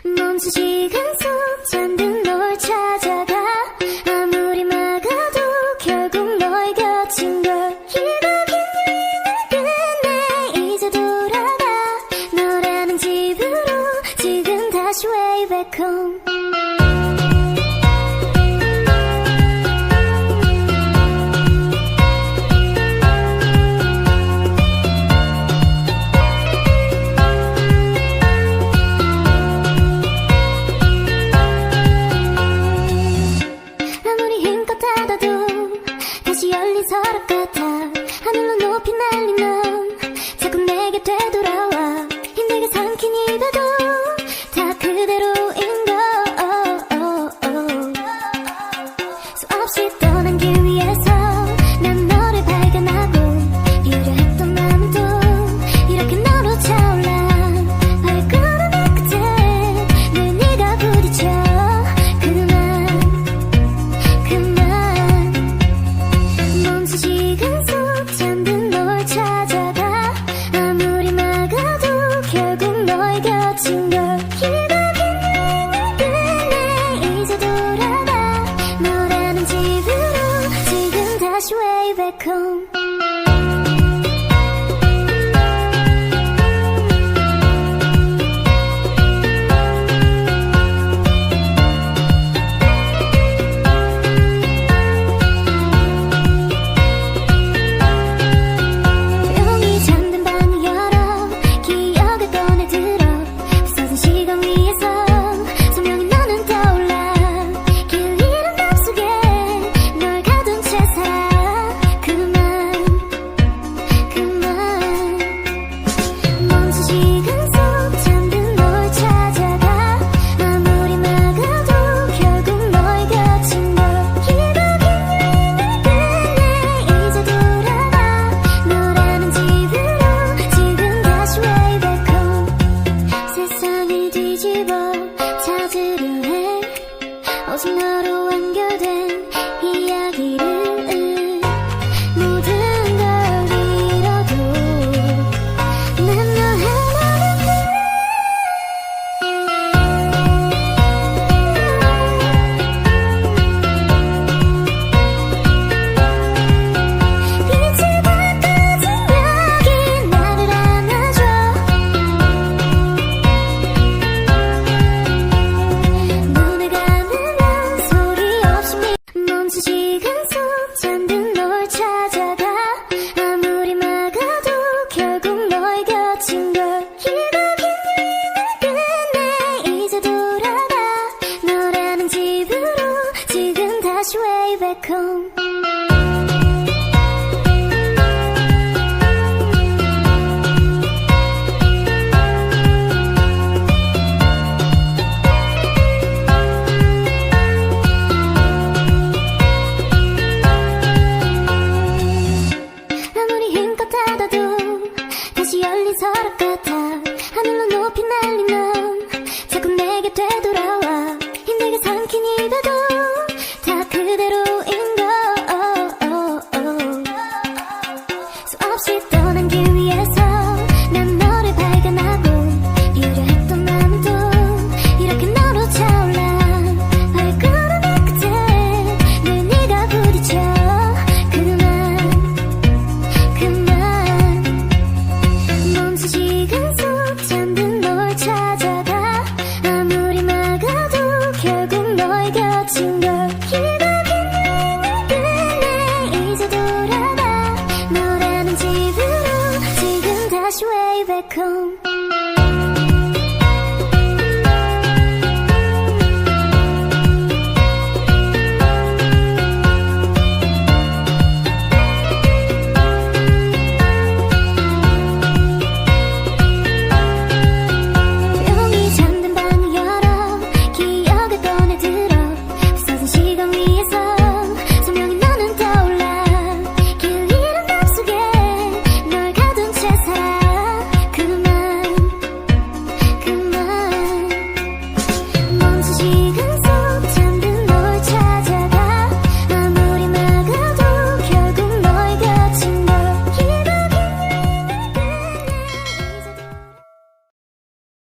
멈춘 시간 속 잠든 널 찾아가 아무리 막아도 결국 너의 곁인 걸 길고 긴 여행을 끝내 이제 돌아가 너라는 집으로 지금 다시 way back home. 다시 열린 서랍 같아 하늘로 높이 날리면 자꾸 내게 되돌아와 힘들게 삼킨 입에도 다 그대로인 걸 수없이 떠난 길 위에서 난 너를 발견하고 필요했던 마음은 또 이렇게 너로 차올라 발걸음의 끝에 늘 네가 부딪혀 시간 속 잠든 널 찾아가 아무리 막아도 결국 너의 곁인 걸 길고 긴 여행을 끝내 이제 돌아가 너라는 집으로 지금 다시 way back home. 찾으려 해 오직 너로 완결된 이야기를 모든 걸 잃어도 난 너 하나는 빛이 다 꺼진 여기 나를 안아줘 멈춘 시간 속 잠든 널 찾아가 아무리 막아도 결국 너의 곁인 걸 길고 긴 여행을 끝내 이제 돌아가 너라는 집으로 지금 다시 way back home.